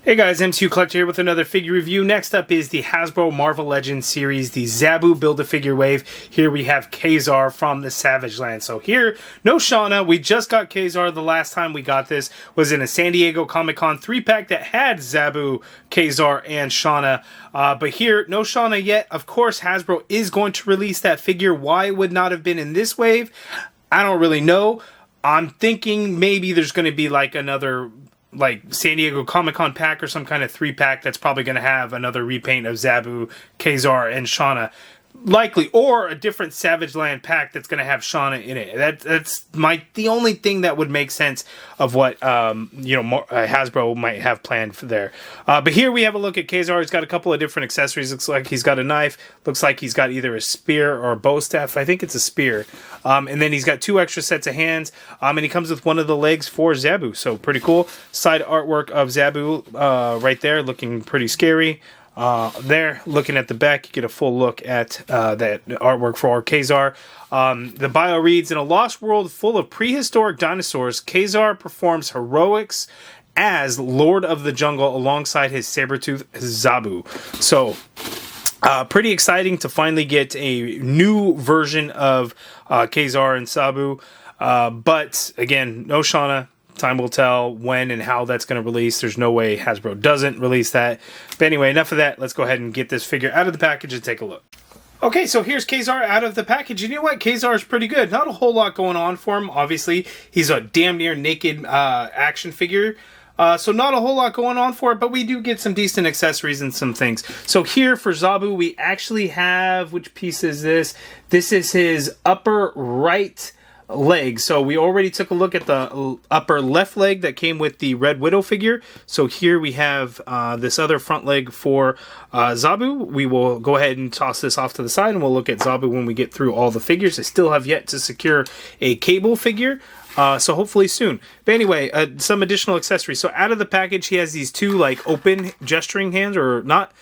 Hey guys, MCU Collector here with another figure review. Next up is the Hasbro Marvel Legends series, the Zabu Build-A-Figure Wave. Here we have Ka-Zar from the Savage Land. So here, no Shauna. We just got Ka-Zar. The last time we got this was in a San Diego Comic-Con 3-pack that had Zabu, Ka-Zar, and Shauna. But here, no Shauna yet. Of course, Hasbro is going to release that figure. Why it would not have been in this wave, I don't really know. I'm thinking maybe there's going to be like another San Diego Comic-Con pack or some kind of 3-pack that's probably going to have another repaint of Zabu, Ka-Zar, and Shauna. Likely, or a different Savage Land pack that's going to have Shauna in it. That's the only thing that would make sense of what Hasbro might have planned for there. But here we have a look at Ka-Zar. He's got a couple of different accessories. Looks like he's got a knife. Looks like he's got either a spear or a bow staff. I think it's a spear. And then he's got 2 extra sets of hands. And he comes with one of the legs for Zabu. So pretty cool. Side artwork of Zabu right there, looking pretty scary. There, looking at the back, you get a full look at that artwork for Ka-Zar. The bio reads, in a lost world full of prehistoric dinosaurs, Ka-Zar performs heroics as Lord of the Jungle alongside his saber-tooth Zabu. So, pretty exciting to finally get a new version of Ka-Zar and Zabu. But, again, no Shauna. Time will tell when and how that's going to release. There's no way Hasbro doesn't release that. But anyway, enough of that. Let's go ahead and get this figure out of the package and take a look. Okay, so here's Ka-Zar out of the package. You know what? Ka-Zar is pretty good. Not a whole lot going on for him. Obviously, he's a damn near naked action figure. So not a whole lot going on for it, but we do get some decent accessories and some things. So here for Zabu, we actually have, which piece is this? This is his upper right leg. So we already took a look at the upper left leg that came with the Red Widow figure. So here we have this other front leg for Zabu. We will go ahead and toss this off to the side and we'll look at Zabu when we get through all the figures. I still have yet to secure a cable figure. So hopefully soon. But anyway, some additional accessories. So out of the package, he has these 2 like open gesturing hands, or not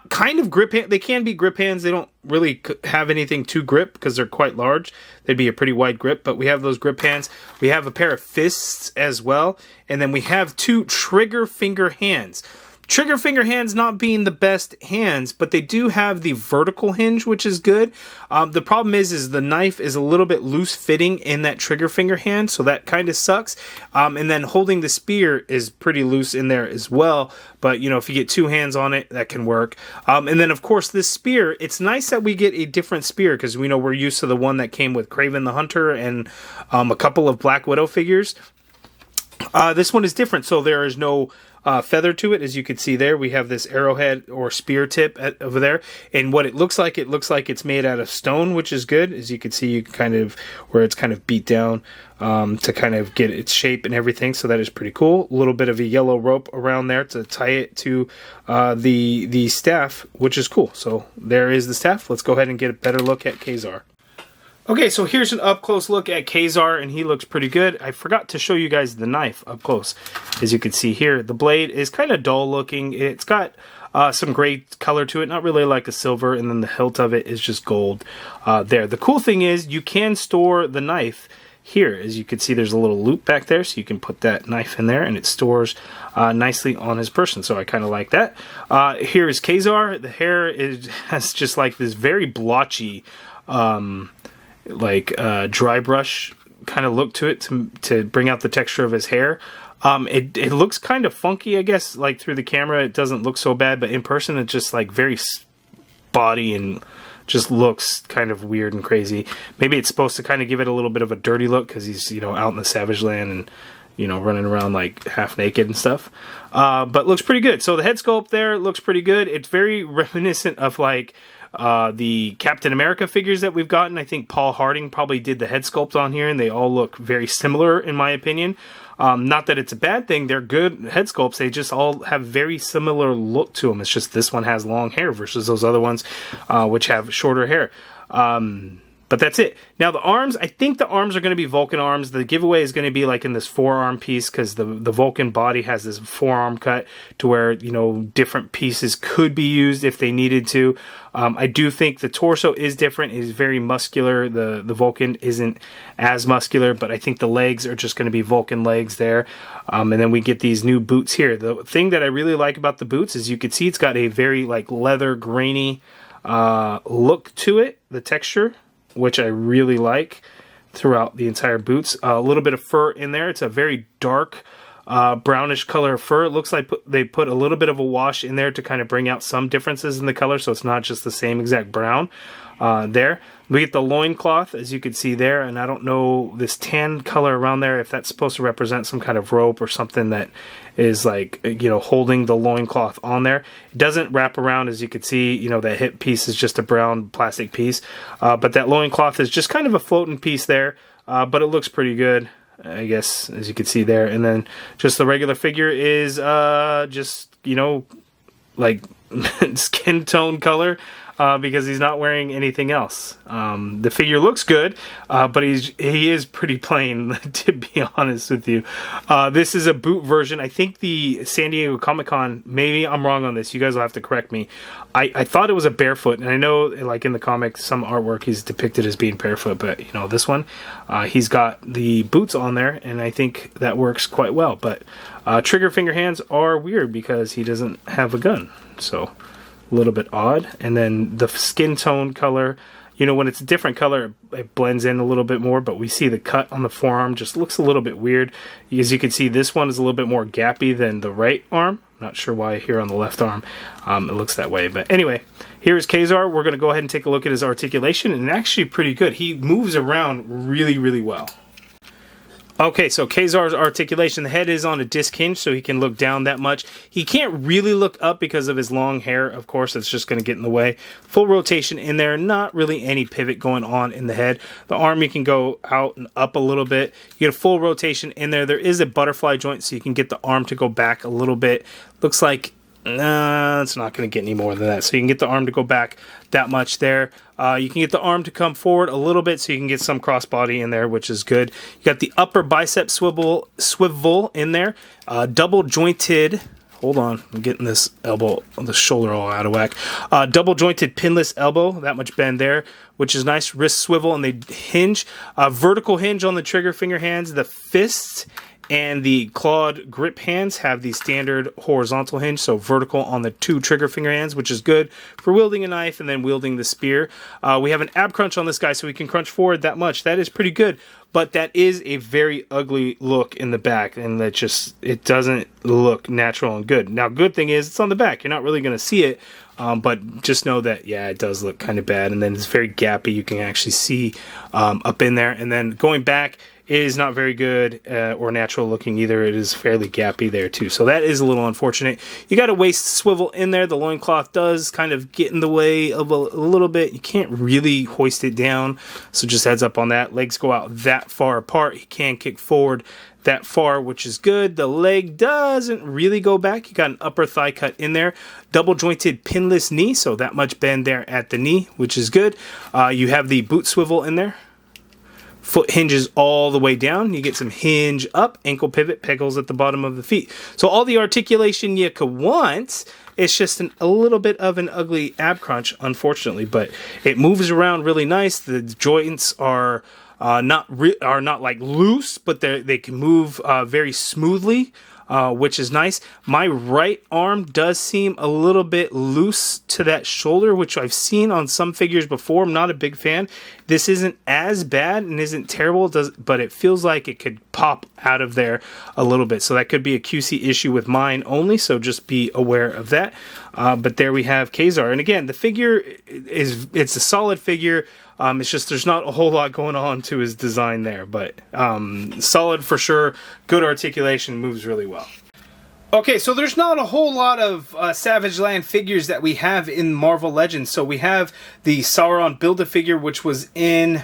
kind of grip hand. They can be grip hands. They don't really have anything to grip because they're quite large. They'd be a pretty wide grip, but we have those grip hands. We have a pair of fists as well. And then we have 2 trigger finger hands. Trigger finger hands not being the best hands, but they do have the vertical hinge, which is good. The problem is the knife is a little bit loose fitting in that trigger finger hand, so that kind of sucks. And then holding the spear is pretty loose in there as well. But, you know, if you get 2 hands on it, that can work. And then, of course, this spear, it's nice that we get a different spear because we know we're used to the one that came with Kraven the Hunter and a couple of Black Widow figures. This one is different, so there is no feather to it. As you can see there, we have this arrowhead or spear tip over there, and what it looks like it's made out of stone, which is good. As you can see, you kind of where it's kind of beat down to kind of get its shape and everything, so that is pretty cool. A little bit of a yellow rope around there to tie it to the staff, which is cool. So there is the staff. Let's go ahead and get a better look at Ka-Zar. Okay, so here's an up-close look at Ka-Zar, and he looks pretty good. I forgot to show you guys the knife up close. As you can see here, the blade is kind of dull looking. It's got some gray color to it, not really like a silver, and then the hilt of it is just gold there. The cool thing is you can store the knife here. As you can see, there's a little loop back there, so you can put that knife in there, and it stores nicely on his person, so I kind of like that. Here is Ka-Zar. The hair has just like this very blotchy dry brush kind of look to it to bring out the texture of his hair. It looks kind of funky, I guess, like through the camera it doesn't look so bad, but in person it's just like very spotty and just looks kind of weird and crazy. Maybe it's supposed to kind of give it a little bit of a dirty look because he's, you know, out in the Savage Land and, you know, running around like half naked and stuff. But looks pretty good. So the head sculpt there looks pretty good. It's very reminiscent of like the Captain America figures that we've gotten. I think Paul Harding probably did the head sculpt on here, and they all look very similar in my opinion. Not that it's a bad thing, they're good head sculpts, they just all have very similar look to them. It's just this one has long hair versus those other ones which have shorter hair. But that's it. Now the arms, I think the arms are going to be Vulcan arms. The giveaway is going to be like in this forearm piece because the Vulcan body has this forearm cut to where, you know, different pieces could be used if they needed to. I do think the torso is different. It is very muscular. The Vulcan isn't as muscular, but I think the legs are just going to be Vulcan legs there. And then we get these new boots here. The thing that I really like about the boots is you can see it's got a very like leather grainy look to it, the texture, which I really like throughout the entire boots. A little bit of fur in there. It's a very dark brownish color of fur. It looks like they put a little bit of a wash in there to kind of bring out some differences in the color, so it's not just the same exact brown there. We get the loincloth, as you can see there, and I don't know this tan color around there, if that's supposed to represent some kind of rope or something that is like, you know, holding the loincloth on there. It doesn't wrap around, as you can see, you know, that hip piece is just a brown plastic piece, but that loincloth is just kind of a floating piece there, but it looks pretty good, I guess, as you can see there. And then just the regular figure is just, you know, like skin tone color, because he's not wearing anything else. The figure looks good, but he is pretty plain, to be honest with you. This is a boot version. I think the San Diego Comic-Con, maybe I'm wrong on this, you guys will have to correct me. I thought it was a barefoot, and I know like in the comics, some artwork he's depicted as being barefoot, but you know, this one, he's got the boots on there, and I think that works quite well. But trigger finger hands are weird because he doesn't have a gun, so a little bit odd. And then the skin tone color, you know, when it's a different color, it blends in a little bit more, but we see the cut on the forearm just looks a little bit weird. As you can see, this one is a little bit more gappy than the right arm. Not sure why here on the left arm it looks that way. But anyway, here's Ka-Zar. We're going to go ahead and take a look at his articulation, and actually pretty good. He moves around really, really well. Okay, so Ka-Zar's articulation, the head is on a disc hinge, so he can look down that much. He can't really look up because of his long hair, of course, it's just going to get in the way. Full rotation in there, not really any pivot going on in the head. The arm, you can go out and up a little bit. You get a full rotation in there. There is a butterfly joint, so you can get the arm to go back a little bit. Looks like, nah, it's not going to get any more than that. So you can get the arm to go back that much there. You can get the arm to come forward a little bit, so you can get some crossbody in there, which is good. You got the upper bicep swivel in there. Double jointed. Hold on, I'm getting this elbow, the shoulder all out of whack. Double jointed pinless elbow, that much bend there, which is nice. Wrist swivel, and they hinge. Vertical hinge on the trigger finger hands. The fists and the clawed grip hands have the standard horizontal hinge, so vertical on the two trigger finger hands, which is good for wielding a knife and then wielding the spear. We have an ab crunch on this guy, so we can crunch forward that much. That is pretty good, but that is a very ugly look in the back, and that just, it doesn't look natural and good. Now, good thing is it's on the back. You're not really going to see it, but just know that, yeah, it does look kind of bad, and then it's very gappy. You can actually see up in there, and then going back, it is not very good or natural looking either. It is fairly gappy there too. So that is a little unfortunate. You got a waist swivel in there. The loincloth does kind of get in the way of a little bit. You can't really hoist it down. So just heads up on that. Legs go out that far apart. He can kick forward that far, which is good. The leg doesn't really go back. You got an upper thigh cut in there. Double jointed pinless knee. So that much bend there at the knee, which is good. You have the boot swivel in there. Foot hinges all the way down. You get some hinge up, ankle pivot, pegals at the bottom of the feet. So all the articulation you could want. It's just a little bit of an ugly ab crunch, unfortunately, but it moves around really nice. The joints are not like loose, but they can move very smoothly. Which is nice. My right arm does seem a little bit loose to that shoulder, which I've seen on some figures before. I'm not a big fan. This isn't as bad and isn't terrible, but it feels like it could pop out of there a little bit. So that could be a QC issue with mine only, so just be aware of that. But there we have Ka-Zar. And again, the figure it's a solid figure. It's just there's not a whole lot going on to his design there, but solid for sure. Good articulation, moves really well. Okay, so there's not a whole lot of Savage Land figures that we have in Marvel Legends. So we have the Sauron Build-A-Figure, which was in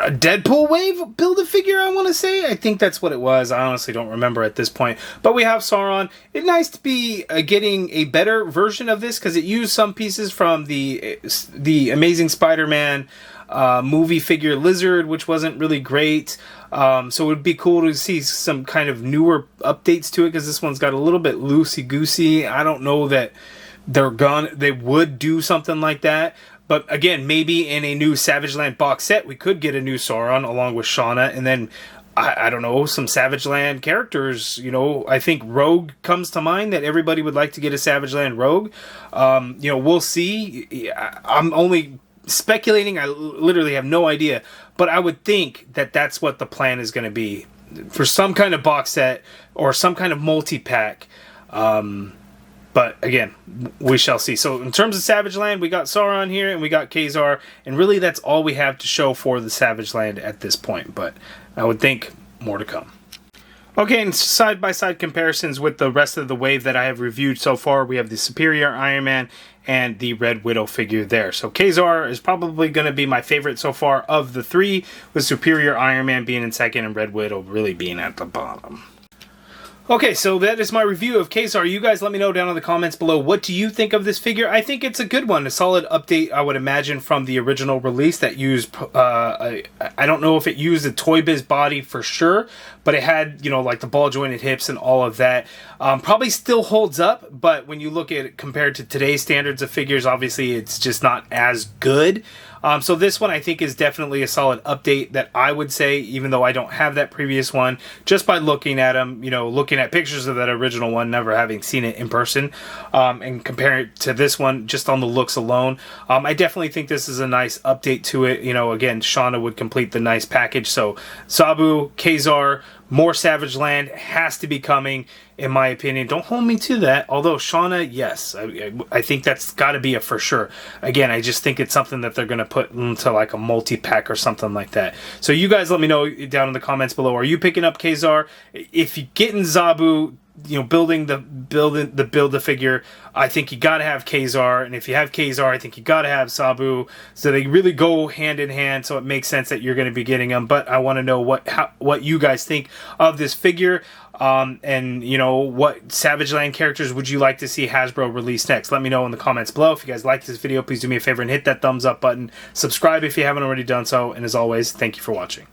a Deadpool Wave Build-A-Figure, I want to say. I think that's what it was. I honestly don't remember at this point. But we have Sauron. It's nice to be getting a better version of this because it used some pieces from the Amazing Spider-Man movie figure Lizard, which wasn't really great. So it would be cool to see some kind of newer updates to it because this one's got a little bit loosey-goosey. I don't know that they would do something like that. But again, maybe in a new Savage Land box set, we could get a new Sauron along with Shauna, and then, I don't know, some Savage Land characters. You know, I think Rogue comes to mind, that everybody would like to get a Savage Land Rogue. You know, we'll see. I'm only speculating. I literally have no idea. But I would think that that's what the plan is going to be for some kind of box set or some kind of multi-pack. But again, we shall see. So in terms of Savage Land, we got Sauron here and we got Ka-Zar. And really that's all we have to show for the Savage Land at this point. But I would think more to come. Okay, and side-by-side comparisons with the rest of the wave that I have reviewed so far. We have the Superior Iron Man and the Red Widow figure there. So Ka-Zar is probably going to be my favorite so far of the three, with Superior Iron Man being in second and Red Widow really being at the bottom. Okay, so that is my review of Ka-Zar. You guys let me know down in the comments below. What do you think of this figure? I think it's a good one. A solid update, I would imagine, from the original release that used... I don't know if it used a Toy Biz body for sure, but it had, you know, like the ball-jointed hips and all of that. Probably still holds up, but when you look at it compared to today's standards of figures, obviously it's just not as good. So this one I think is definitely a solid update that I would say, even though I don't have that previous one, just by looking at them, you know, looking at pictures of that original one, never having seen it in person, and compare it to this one just on the looks alone. I definitely think this is a nice update to it. You know, again, Shauna would complete the nice package. So Zabu, Ka-Zar, more Savage Land has to be coming, in my opinion. Don't hold me to that. Although Shauna, yes, I think that's got to be a for sure. Again, I just think it's something that they're going to put into like a multi-pack or something like that. So you guys let me know down in the comments below. Are you picking up Ka-Zar? If you get in Zabu, you know, build a figure, I think you got to have Ka-Zar, and if you have Ka-Zar, I think you got to have Zabu. So they really go hand in hand. So it makes sense that you're going to be getting them. But I want to know what you guys think of this figure, and you know, what Savage Land characters would you like to see Hasbro release next? Let me know in the comments below. If you guys like this video, please do me a favor and hit that thumbs up button. Subscribe if you haven't already done so. And as always, thank you for watching.